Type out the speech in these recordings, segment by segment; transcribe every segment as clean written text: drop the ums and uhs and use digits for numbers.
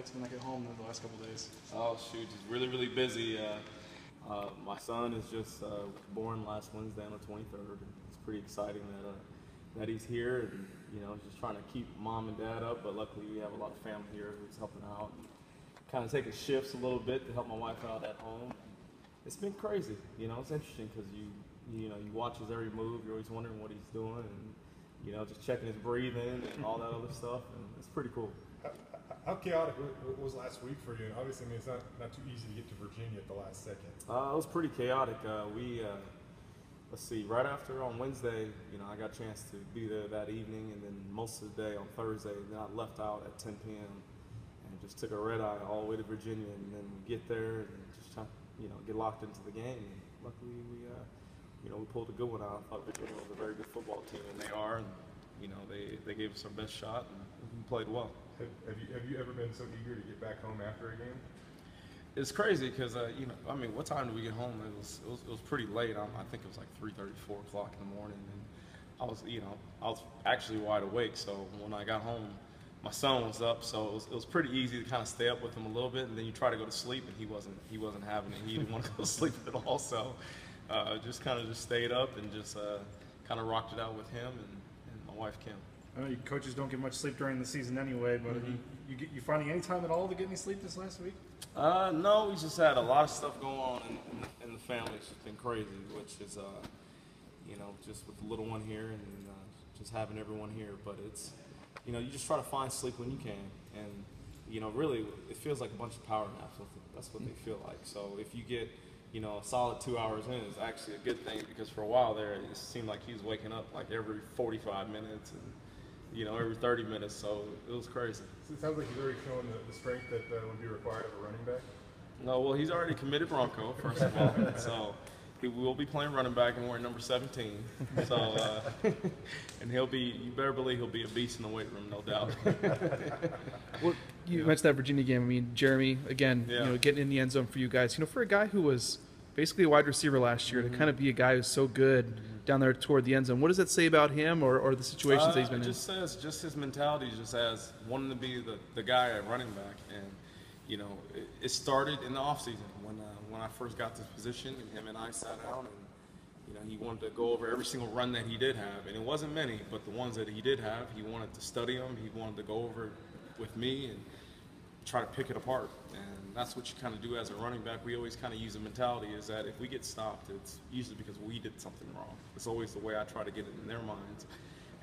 What's it been like at home the last couple of days? Oh shoot, just really busy. My son is just born last Wednesday on the 23rd. It's pretty exciting that he's here, and just trying to keep mom and dad up. But luckily, we have a lot of family here who's helping out, and kind of taking shifts a little bit to help my wife out at home. It's been crazy. It's interesting because you watch his every move. You're always wondering what he's doing, and just checking his breathing and all that other stuff. And it's pretty cool. How chaotic was last week for you? And obviously, it's not too easy to get to Virginia at the last second. It was pretty chaotic. Let's see, right after on Wednesday, I got a chance to be there that evening, and then most of the day on Thursday. Then I left out at 10 p.m. and just took a red eye all the way to Virginia, and then get there and just try, get locked into the game. And luckily, we pulled a good one out. I thought Virginia was a very good football team, and they are. And, they gave us our best shot, and we played well. Have you ever been so eager to get back home after a game? It's crazy because what time did we get home? It was pretty late. I think it was like 3:30, 4 o'clock in the morning, and I was actually wide awake. So when I got home, my son was up, so it was pretty easy to kind of stay up with him a little bit. And then you try to go to sleep, and he wasn't having it. He didn't want to go to sleep at all. So just stayed up and just kind of rocked it out with him and my wife Kim. I know you coaches don't get much sleep during the season anyway, but you finding any time at all to get any sleep this last week? No, we just had a lot of stuff going on in the family. It's just been crazy, which is, just with the little one here and just having everyone here. But it's, you just try to find sleep when you can. And, really, it feels like a bunch of power naps. That's what they feel like. So if you get, a solid 2 hours in, it's actually a good thing, because for a while there, it seemed like he was waking up like every 45 minutes and, every 30 minutes, so it was crazy. So it sounds like he's already shown the strength that would be required of a running back? No, well, he's already committed Bronco, first of all, so he will be playing running back and wearing number 17. So, and you better believe he'll be a beast in the weight room, no doubt. Well, you mentioned that Virginia game. I mean, Jeremy, again, getting in the end zone for you guys. For a guy who was basically a wide receiver last year, to kind of be a guy who's so good down there toward the end zone, what does that say about him or the situations that he's been in? It just says his mentality just as wanting to be the guy at running back. And, it started in the offseason when I first got this position, and him and I sat down, and, he wanted to go over every single run that he did have. And it wasn't many, but the ones that he did have, he wanted to study them. He wanted to go over with me and try to pick it apart. And that's what you kind of do as a running back. We always kind of use a mentality is that if we get stopped, it's usually because we did something wrong. It's always the way I try to get it in their minds.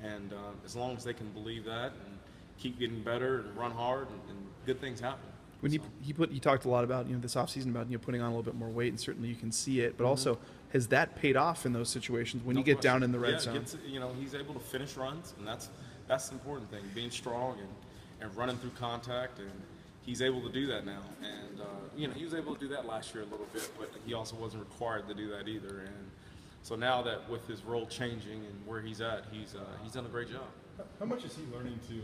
And as long as they can believe that and keep getting better and run hard, and good things happen. When you talked a lot about this offseason about putting on a little bit more weight, and certainly you can see it, but also has that paid off in those situations when you get down in the red zone? He's able to finish runs, and that's the important thing, being strong and running through contact, and he's able to do that now. And he was able to do that last year a little bit, but he also wasn't required to do that either. And so now that with his role changing and where he's at, he's done a great job. How much is he learning to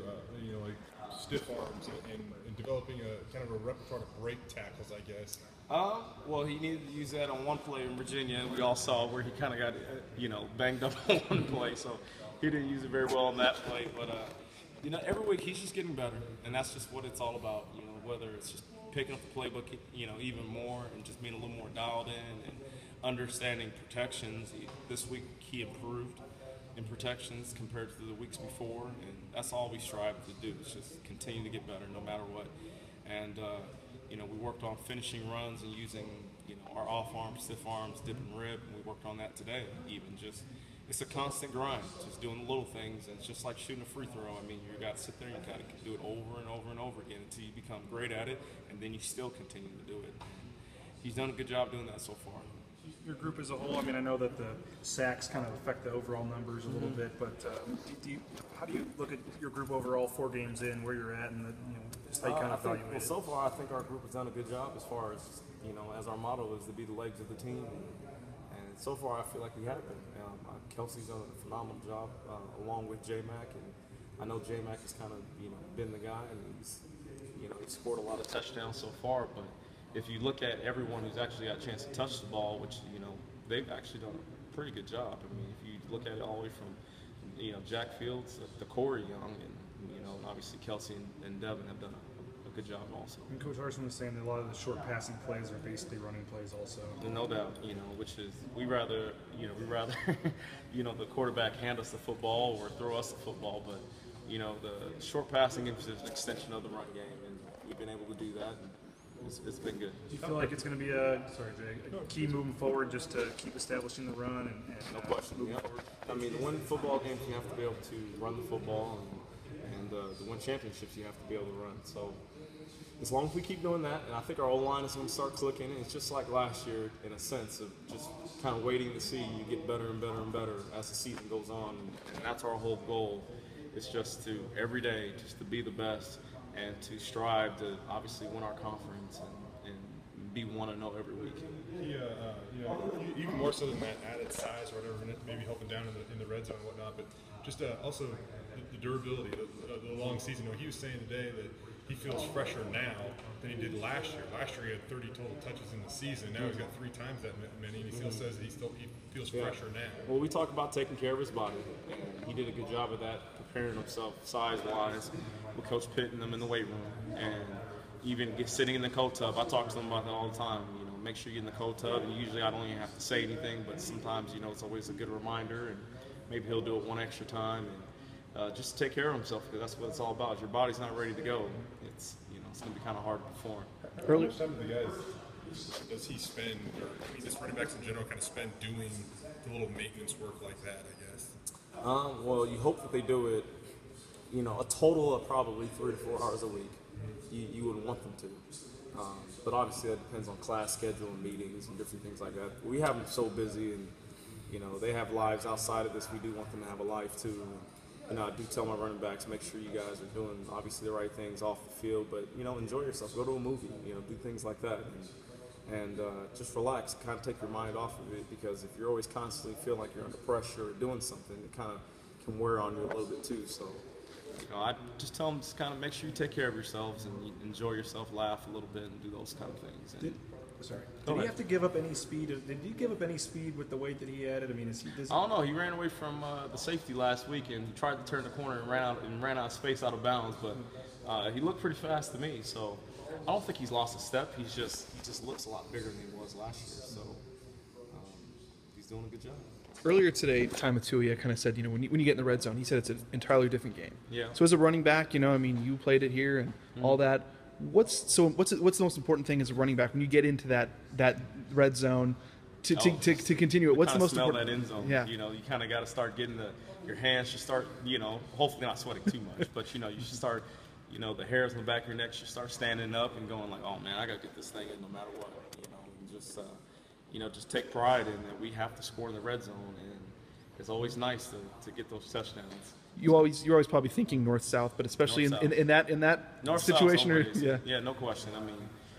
stiff arms and developing a kind of a repertoire of break tackles, I guess? Well, he needed to use that on one play in Virginia. We all saw where he kind of got banged up on one play, so he didn't use it very well on that play. But every week he's just getting better, and that's just what it's all about. Whether it's just picking up the playbook, even more, and just being a little more dialed in and understanding protections. This week he improved in protections compared to the weeks before, and that's all we strive to do. Is just continue to get better no matter what. And we worked on finishing runs and using our off arms, stiff arms, dip and rib, and we worked on that today. It's a constant grind, just doing the little things, and it's just like shooting a free throw. I mean, you got to sit there and kind of do it over and over and over again until you become great at it, and then you still continue to do it. And he's done a good job doing that so far. Your group as a whole, I mean, I know that the sacks kind of affect the overall numbers a little bit, but how do you look at your group overall 4 games in, where you're at, and just how you kind of evaluate it? Well, so far I think our group has done a good job as far as, as our motto is to be the legs of the team. And so far I feel like we have been. Kelsey's done a phenomenal job along with J-Mac, and I know J-Mac has kind of been the guy, and he's scored a lot of touchdowns so far. But if you look at everyone who's actually got a chance to touch the ball, which they've actually done a pretty good job. I mean, if you look at it all the way from Jack Fields to Corey Young, and obviously Kelsey and Devin have done a a good job also. And Coach Harsin was saying that a lot of the short passing plays are basically running plays also. And no doubt, which is we rather the quarterback hand us the football or throw us the football, but the short passing is an extension of the run game, and we've been able to do that. And it's been good. Do you feel like it's going to be a key moving forward just to keep establishing the run and no question. moving forward? I mean, to win football games, you have to be able to run the football, and to win championships, you have to be able to run. So as long as we keep doing that, and I think our O-line is going to start clicking, and it's just like last year in a sense of just kind of waiting to see you get better and better and better as the season goes on, and that's our whole goal. It's just to every day just to be the best and to strive to obviously win our conference and be 1-0 every week. Even more so than that added size or whatever, maybe helping down in the red zone and whatnot, but just also the durability, the long season. He was saying today that he feels fresher now than he did last year. Last year he had 30 total touches in the season. Now he's got 3 times that many, and he still says that he feels fresher now. Well, we talk about taking care of his body, and he did a good job of that, preparing himself size-wise with Coach Pitt and them in the weight room, and even sitting in the cold tub. I talk to them about that all the time. Make sure you get in the cold tub, and usually I don't even have to say anything, but sometimes it's always a good reminder, and maybe he'll do it one extra time, and just take care of himself, because that's what it's all about. If your body's not ready to go, it's it's going to be kind of hard to perform. How much time do the guys does he spend, or just running backs in general, kind of spend doing the little maintenance work like that? I guess. Well, you hope that they do it, a total of probably 3 to 4 hours a week. You would want them to. But obviously that depends on class schedule and meetings and different things like that. We have them so busy, and they have lives outside of this. We do want them to have a life too. And I do tell my running backs, make sure you guys are doing obviously the right things off the field, but enjoy yourself. Go to a movie, do things like that, and just relax. Kind of take your mind off of it, because if you're always constantly feeling like you're under pressure or doing something, it kind of can wear on you a little bit too. So. I just tell them, just kind of make sure you take care of yourselves and you enjoy yourself, laugh a little bit, and do those kind of things. And Did he have to give up any speed? Did he give up any speed with the weight that he added? I mean, I don't know. He ran away from the safety last week, and he tried to turn the corner and ran out of space, out of bounds. But he looked pretty fast to me, so I don't think he's lost a step. He just looks a lot bigger than he was last year. So he's doing a good job. Earlier today, Ty Matuia kind of said, when you get in the red zone, he said it's an entirely different game. Yeah. So as a running back, you played it here and all that. What's the most important thing as a running back when you get into that red zone to continue it? What's the most important? That end zone. Yeah. You kind of got to start getting your hands should start, hopefully not sweating too much, but you should start, the hairs on the back of your neck should start standing up and going like, oh man, I got to get this thing in no matter what. And just take pride in that we have to score in the red zone, and it's always nice to get those touchdowns. You're always probably thinking north-south, but especially in that north, situation. Yeah, no question. I mean,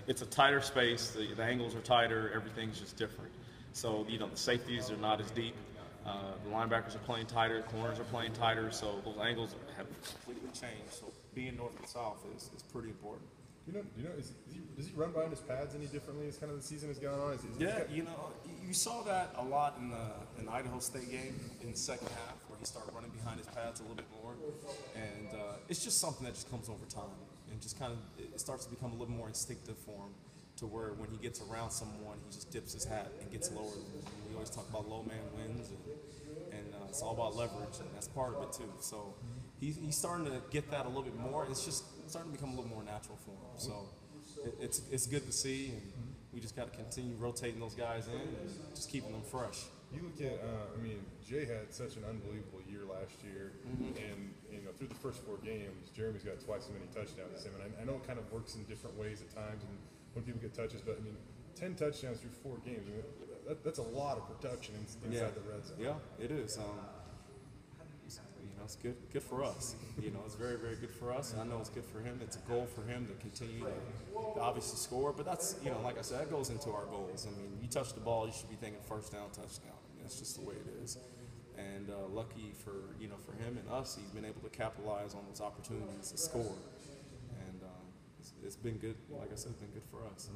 it's a tighter space. The angles are tighter. Everything's just different. So the safeties are not as deep. The linebackers are playing tighter. Corners are playing tighter. So those angles have completely changed. So being north and south is pretty important. Does he run behind his pads any differently as kind of the season has gone on? You saw that a lot in the Idaho State game in the second half, where he started running behind his pads a little bit more, and it's just something that just comes over time, and just kind of it starts to become a little more instinctive for him, to where when he gets around someone, he just dips his hat and gets lower. We always talk about low man wins, and it's all about leverage, and that's part of it too. So he's starting to get that a little bit more. It's just starting to become a little more natural for him. So it's good to see, and we just got to continue rotating those guys in and just keeping them fresh. You look at, Jay had such an unbelievable year last year, and through the first 4 games, Jeremy's got twice as many touchdowns as him. And I know it kind of works in different ways at times, and when people get touches, but 10 touchdowns through 4 games, that's a lot of production inside the red zone. Yeah, it is. It's good for us. It's very, very good for us, and I know it's good for him. It's a goal for him to continue to obviously score, but that's, like I said, that goes into our goals. You touch the ball, you should be thinking first down, touchdown. That's just the way it is. And lucky for him and us, he's been able to capitalize on those opportunities to score. And it's been good. Like I said, it's been good for us.